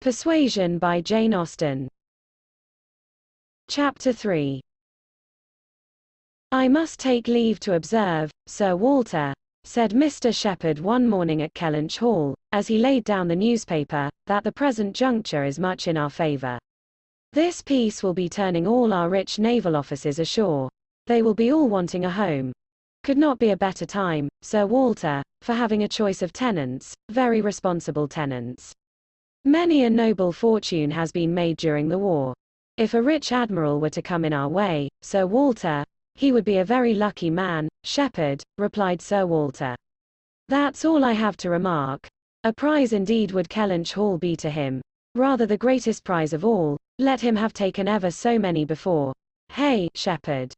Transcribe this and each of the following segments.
Persuasion by Jane Austen. Chapter 3. I must take leave to observe, Sir Walter, said Mr. Shepherd one morning at Kellynch Hall, as he laid down the newspaper, that the present juncture is much in our favour. This peace will be turning all our rich naval officers ashore. They will be all wanting a home. Could not be a better time, Sir Walter, for having a choice of tenants, very responsible tenants. Many a noble fortune has been made during the war. If a rich admiral were to come in our way, Sir Walter, he would be a very lucky man, Shepherd, replied Sir Walter. That's all I have to remark. A prize indeed would Kellynch Hall be to him. Rather the greatest prize of all, let him have taken ever so many before. Hey, Shepherd.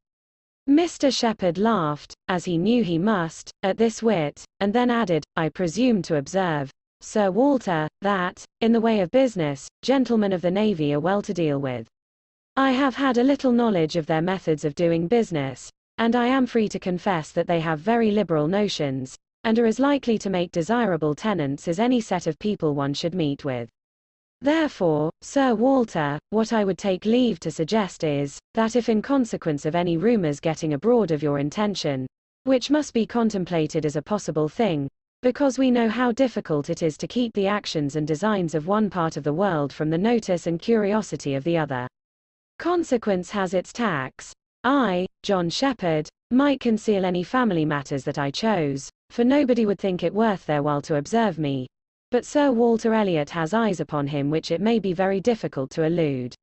Mr. Shepherd laughed, as he knew he must, at this wit, and then added, I presume to observe, Sir Walter, that, in the way of business, gentlemen of the Navy are well to deal with. I have had a little knowledge of their methods of doing business, and I am free to confess that they have very liberal notions, and are as likely to make desirable tenants as any set of people one should meet with. Therefore, Sir Walter, what I would take leave to suggest is, that if in consequence of any rumours getting abroad of your intention, which must be contemplated as a possible thing, because we know how difficult it is to keep the actions and designs of one part of the world from the notice and curiosity of the other. Consequence has its tax. I, John Shepherd, might conceal any family matters that I chose, for nobody would think it worth their while to observe me. But Sir Walter Elliot has eyes upon him which it may be very difficult to elude.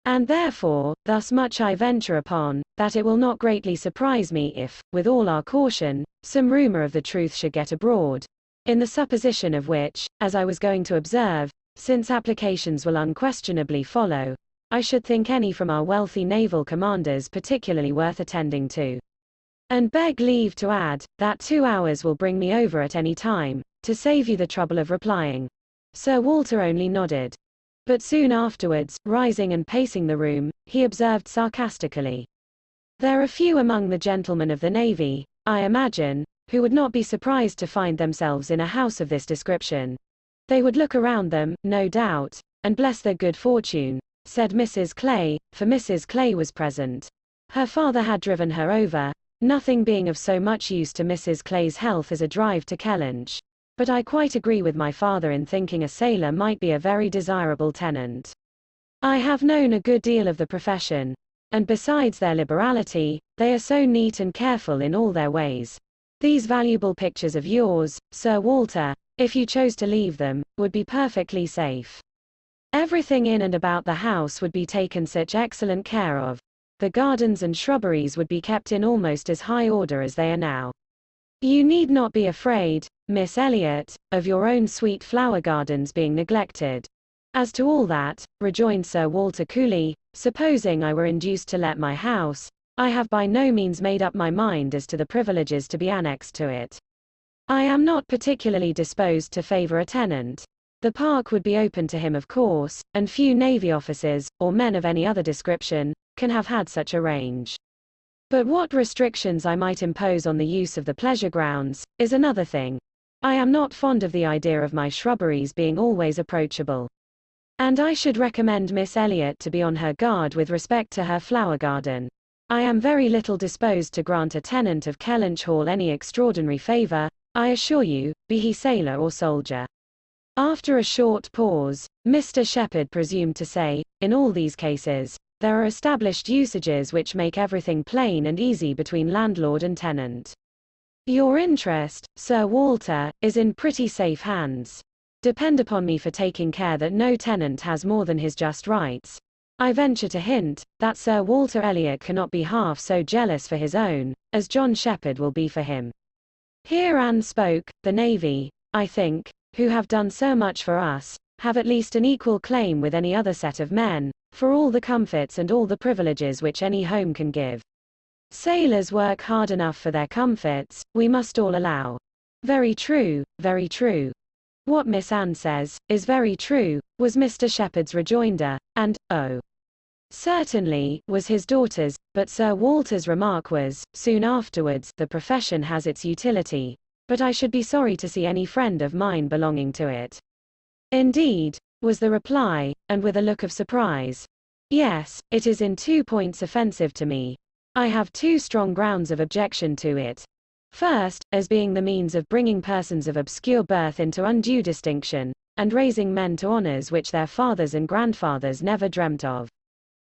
And therefore, thus much I venture upon, that it will not greatly surprise me if, with all our caution, some rumour of the truth should get abroad, in the supposition of which, as I was going to observe, since applications will unquestionably follow, I should think any from our wealthy naval commanders particularly worth attending to. And beg leave to add, that 2 hours will bring me over at any time, to save you the trouble of replying. Sir Walter only nodded. But soon afterwards, rising and pacing the room, he observed sarcastically, there are few among the gentlemen of the Navy, I imagine, who would not be surprised to find themselves in a house of this description. They would look around them, no doubt, and bless their good fortune, said Mrs. Clay, for Mrs. Clay was present. Her father had driven her over, nothing being of so much use to Mrs. Clay's health as a drive to Kellynch. But I quite agree with my father in thinking a sailor might be a very desirable tenant. I have known a good deal of the profession, and besides their liberality, they are so neat and careful in all their ways. These valuable pictures of yours, Sir Walter, if you chose to leave them, would be perfectly safe. Everything in and about the house would be taken such excellent care of. The gardens and shrubberies would be kept in almost as high order as they are now. You need not be afraid, Miss Elliot, of your own sweet flower gardens being neglected. As to all that, rejoined Sir Walter coolly, supposing I were induced to let my house, I have by no means made up my mind as to the privileges to be annexed to it. I am not particularly disposed to favour a tenant. The park would be open to him of course, and few Navy officers, or men of any other description, can have had such a range. But what restrictions I might impose on the use of the pleasure grounds, is another thing. I am not fond of the idea of my shrubberies being always approachable. And I should recommend Miss Elliot to be on her guard with respect to her flower garden. I am very little disposed to grant a tenant of Kellynch Hall any extraordinary favour, I assure you, be he sailor or soldier. After a short pause, Mr. Shepherd presumed to say, in all these cases, there are established usages which make everything plain and easy between landlord and tenant. Your interest, Sir Walter, is in pretty safe hands. Depend upon me for taking care that no tenant has more than his just rights. I venture to hint, that Sir Walter Elliot cannot be half so jealous for his own, as John Shepherd will be for him. Here Anne spoke. The Navy, I think, who have done so much for us, have at least an equal claim with any other set of men, for all the comforts and all the privileges which any home can give. Sailors work hard enough for their comforts, we must all allow. Very true, very true. What Miss Anne says, is very true, was Mr. Shepherd's rejoinder, and, oh, certainly, was his daughter's, but Sir Walter's remark was, soon afterwards, the profession has its utility, but I should be sorry to see any friend of mine belonging to it. Indeed, was the reply, and with a look of surprise. Yes, it is in 2 points offensive to me. I have 2 strong grounds of objection to it. First, as being the means of bringing persons of obscure birth into undue distinction, and raising men to honors which their fathers and grandfathers never dreamt of.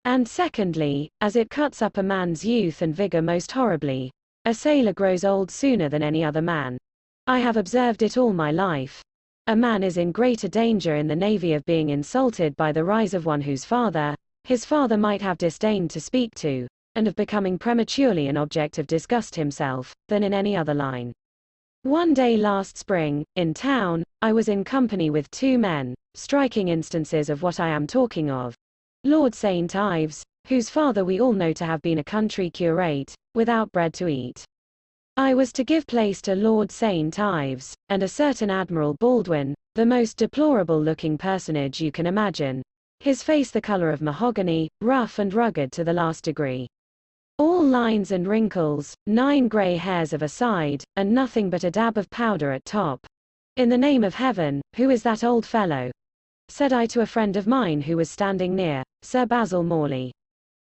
And secondly, as it cuts up a man's youth and vigor most horribly. A sailor grows old sooner than any other man. I have observed it all my life. A man is in greater danger in the navy of being insulted by the rise of one whose father, his father might have disdained to speak to, and of becoming prematurely an object of disgust himself, than in any other line. One day last spring, in town, I was in company with 2 men, striking instances of what I am talking of. Lord St. Ives, whose father we all know to have been a country curate, without bread to eat. I was to give place to Lord St. Ives, and a certain Admiral Baldwin, the most deplorable-looking personage you can imagine, his face the color of mahogany, rough and rugged to the last degree. All lines and wrinkles, 9 grey hairs of a side, and nothing but a dab of powder at top. In the name of heaven, who is that old fellow? Said I to a friend of mine who was standing near, Sir Basil Morley.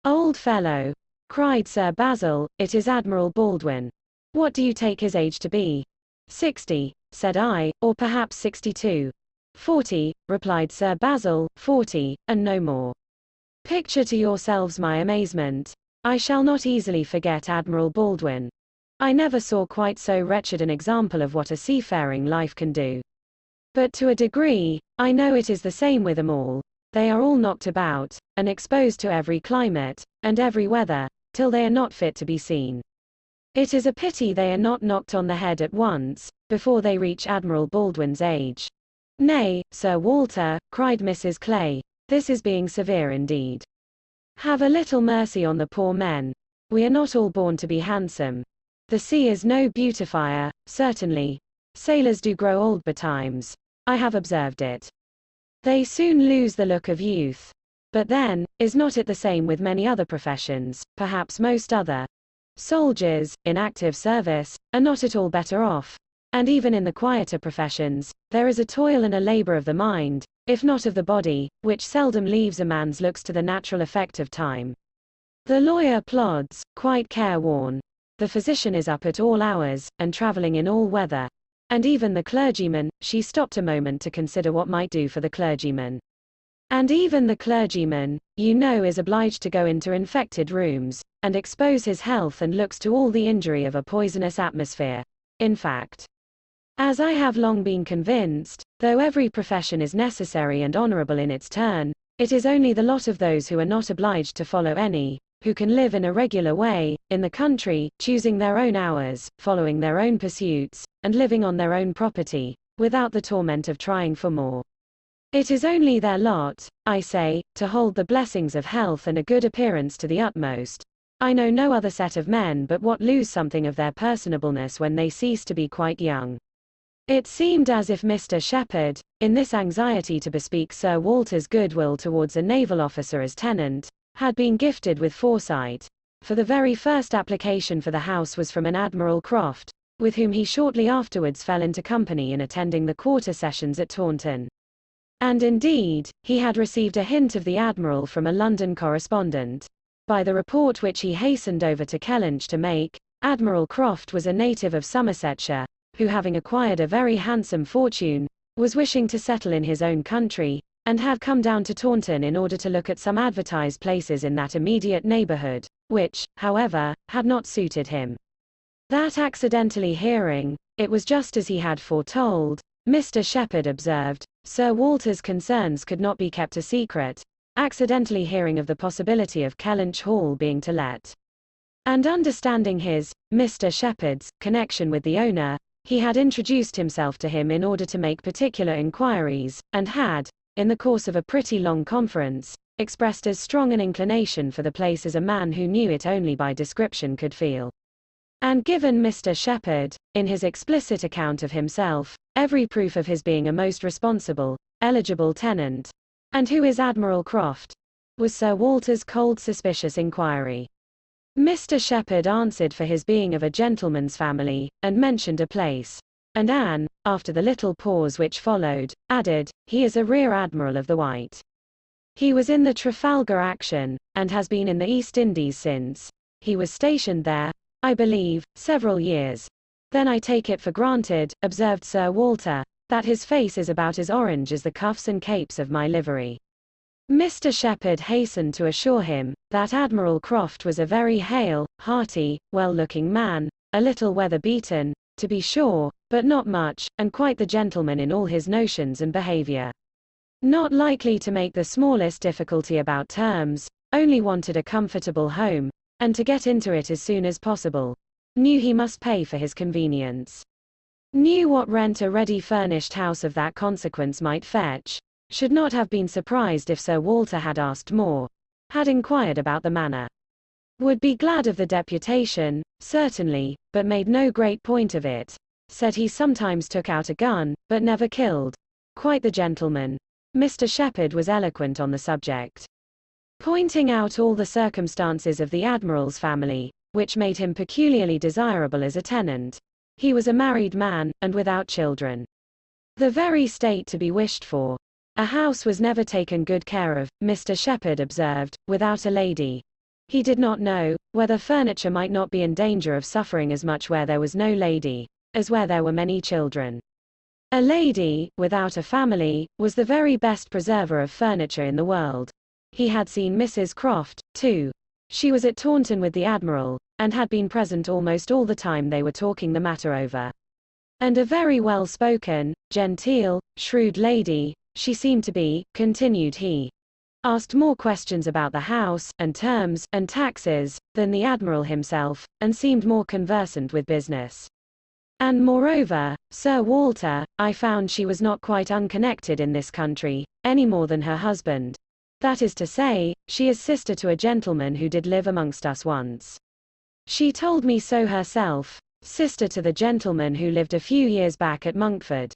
Old fellow, cried Sir Basil, it is Admiral Baldwin. What do you take his age to be? 60, said I, or perhaps 62. 40, replied Sir Basil, 40, and no more. Picture to yourselves my amazement. I shall not easily forget Admiral Baldwin. I never saw quite so wretched an example of what a seafaring life can do. But to a degree, I know it is the same with them all. They are all knocked about, and exposed to every climate, and every weather, till they are not fit to be seen. It is a pity they are not knocked on the head at once, before they reach Admiral Baldwin's age. Nay, Sir Walter, cried Mrs. Clay, this is being severe indeed. Have a little mercy on the poor men. We are not all born to be handsome. The sea is no beautifier, certainly. Sailors do grow old betimes. I have observed it. They soon lose the look of youth. But then, is not it the same with many other professions, perhaps most other? Soldiers, in active service, are not at all better off. And even in the quieter professions, there is a toil and a labor of the mind, if not of the body, which seldom leaves a man's looks to the natural effect of time. The lawyer plods, quite careworn. The physician is up at all hours, and traveling in all weather. And even the clergyman, she stopped a moment to consider what might do for the clergyman. And even the clergyman, you know, is obliged to go into infected rooms, and expose his health and looks to all the injury of a poisonous atmosphere. In fact, as I have long been convinced, though every profession is necessary and honorable in its turn, it is only the lot of those who are not obliged to follow any, who can live in a regular way, in the country, choosing their own hours, following their own pursuits, and living on their own property, without the torment of trying for more. It is only their lot, I say, to hold the blessings of health and a good appearance to the utmost. I know no other set of men but what lose something of their personableness when they cease to be quite young. It seemed as if Mr. Shepherd, in this anxiety to bespeak Sir Walter's goodwill towards a naval officer as tenant, had been gifted with foresight, for the very first application for the house was from an Admiral Croft, with whom he shortly afterwards fell into company in attending the quarter sessions at Taunton. And indeed, he had received a hint of the Admiral from a London correspondent. By the report which he hastened over to Kellynch to make, Admiral Croft was a native of Somersetshire, who having acquired a very handsome fortune, was wishing to settle in his own country, and had come down to Taunton in order to look at some advertised places in that immediate neighbourhood, which, however, had not suited him. That accidentally hearing, it was just as he had foretold, Mr. Shepherd observed, Sir Walter's concerns could not be kept a secret, accidentally hearing of the possibility of Kellynch Hall being to let. And understanding his, Mr. Shepherd's, connection with the owner, he had introduced himself to him in order to make particular inquiries, and had, in the course of a pretty long conference, expressed as strong an inclination for the place as a man who knew it only by description could feel. And given Mr. Shepherd, in his explicit account of himself, every proof of his being a most responsible, eligible tenant. And who is Admiral Croft? Was Sir Walter's cold suspicious inquiry. Mr. Shepherd answered for his being of a gentleman's family, and mentioned a place. And Anne, after the little pause which followed, added, "He is a rear admiral of the White. He was in the Trafalgar action, and has been in the East Indies since. He was stationed there, I believe, several years." "Then I take it for granted," observed Sir Walter, "that his face is about as orange as the cuffs and capes of my livery." Mr. Shepherd hastened to assure him that Admiral Croft was a very hale, hearty, well-looking man, a little weather-beaten, to be sure, but not much, and quite the gentleman in all his notions and behavior. Not likely to make the smallest difficulty about terms, only wanted a comfortable home, and to get into it as soon as possible. Knew he must pay for his convenience. Knew what rent a ready-furnished house of that consequence might fetch. Should not have been surprised if Sir Walter had asked more. Had inquired about the manor. Would be glad of the deputation, certainly, but made no great point of it. Said he sometimes took out a gun, but never killed. Quite the gentleman. Mr. Shepherd was eloquent on the subject, pointing out all the circumstances of the Admiral's family, which made him peculiarly desirable as a tenant. He was a married man, and without children. The very state to be wished for. A house was never taken good care of, Mr. Shepherd observed, without a lady. He did not know whether furniture might not be in danger of suffering as much where there was no lady, as where there were many children. A lady, without a family, was the very best preserver of furniture in the world. He had seen Mrs. Croft, too. She was at Taunton with the Admiral, and had been present almost all the time they were talking the matter over. And a very well-spoken, genteel, shrewd lady, she seemed to be, continued he. Asked more questions about the house, and terms, and taxes, than the Admiral himself, and seemed more conversant with business. And moreover, Sir Walter, I found she was not quite unconnected in this country, any more than her husband. That is to say, she is sister to a gentleman who did live amongst us once. She told me so herself, sister to the gentleman who lived a few years back at Monkford.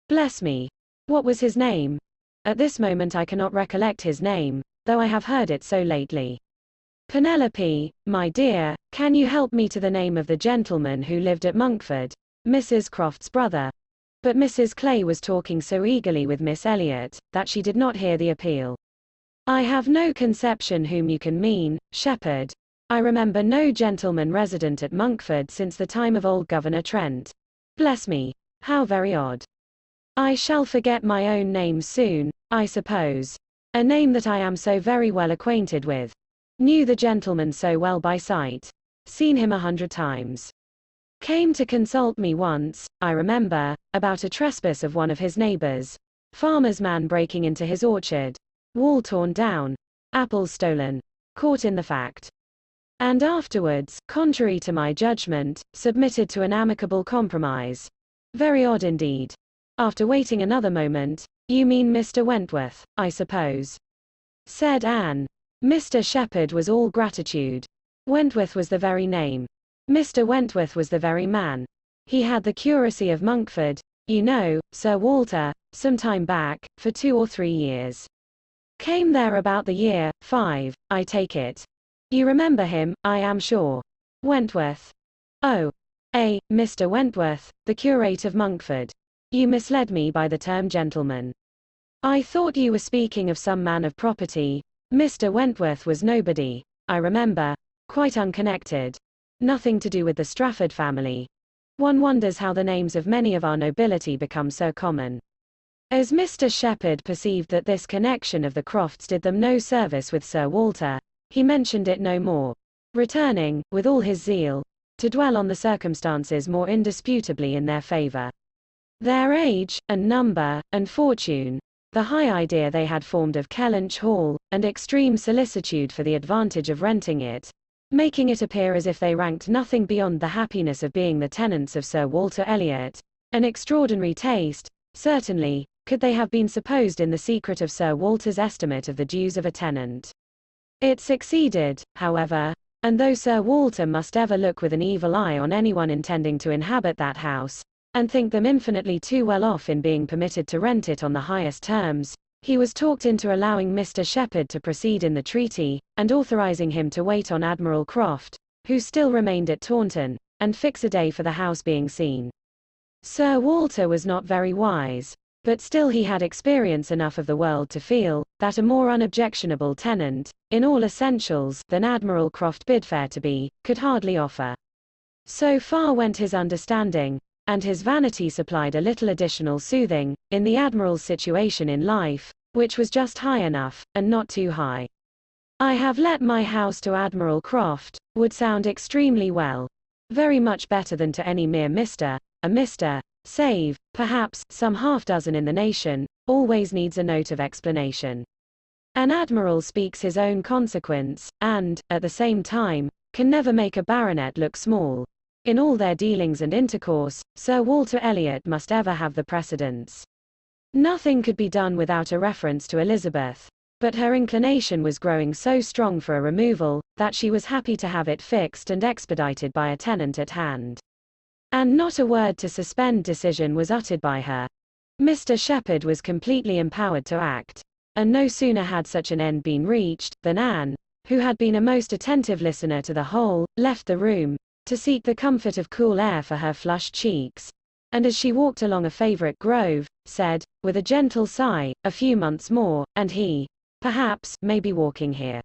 Bless me! What was his name? At this moment I cannot recollect his name, though I have heard it so lately. Penelope, my dear, can you help me to the name of the gentleman who lived at Monkford, Mrs. Croft's brother? But Mrs. Clay was talking so eagerly with Miss Elliot, that she did not hear the appeal. I have no conception whom you can mean, Shepherd. I remember no gentleman resident at Monkford since the time of old Governor Trent. Bless me, how very odd. I shall forget my own name soon, I suppose. A name that I am so very well acquainted with. Knew the gentleman so well by sight. Seen him 100 times. Came to consult me once, I remember, about a trespass of one of his neighbors. Farmer's man breaking into his orchard. Wall torn down. Apples stolen. Caught in the fact. And afterwards, contrary to my judgment, submitted to an amicable compromise. Very odd indeed. After waiting another moment, "You mean Mr. Wentworth, I suppose?" said Anne. Mr. Shepherd was all gratitude. Wentworth was the very name. Mr. Wentworth was the very man. He had the curacy of Monkford, you know, Sir Walter, some time back, for 2 or 3 years. Came there about the year 5, I take it. You remember him, I am sure. Wentworth. Oh. Mr. Wentworth, the curate of Monkford. You misled me by the term gentleman. I thought you were speaking of some man of property. Mr. Wentworth was nobody, I remember, quite unconnected. Nothing to do with the Strafford family. One wonders how the names of many of our nobility become so common. As Mr. Shepherd perceived that this connection of the Crofts did them no service with Sir Walter, he mentioned it no more, returning, with all his zeal, to dwell on the circumstances more indisputably in their favor. Their age, and number, and fortune, the high idea they had formed of Kellynch Hall, and extreme solicitude for the advantage of renting it, making it appear as if they ranked nothing beyond the happiness of being the tenants of Sir Walter Elliot, an extraordinary taste, certainly, could they have been supposed in the secret of Sir Walter's estimate of the dues of a tenant. It succeeded, however, and though Sir Walter must ever look with an evil eye on anyone intending to inhabit that house, and think them infinitely too well off in being permitted to rent it on the highest terms, he was talked into allowing Mr. Shepherd to proceed in the treaty, and authorizing him to wait on Admiral Croft, who still remained at Taunton, and fix a day for the house being seen. Sir Walter was not very wise, but still he had experience enough of the world to feel that a more unobjectionable tenant, in all essentials, than Admiral Croft bid fair to be, could hardly offer. So far went his understanding, and his vanity supplied a little additional soothing, in the Admiral's situation in life, which was just high enough, and not too high. "I have let my house to Admiral Croft," would sound extremely well. Very much better than to any mere Mr. A Mr. Save, perhaps, some half-dozen in the nation, always needs a note of explanation. An admiral speaks his own consequence, and, at the same time, can never make a baronet look small. In all their dealings and intercourse, Sir Walter Elliot must ever have the precedence. Nothing could be done without a reference to Elizabeth, but her inclination was growing so strong for a removal, that she was happy to have it fixed and expedited by a tenant at hand. And not a word to suspend decision was uttered by her. Mr. Shepherd was completely empowered to act, and no sooner had such an end been reached, than Anne, who had been a most attentive listener to the whole, left the room, to seek the comfort of cool air for her flushed cheeks, and as she walked along a favorite grove, said, with a gentle sigh, "A few months more, and he, perhaps, may be walking here."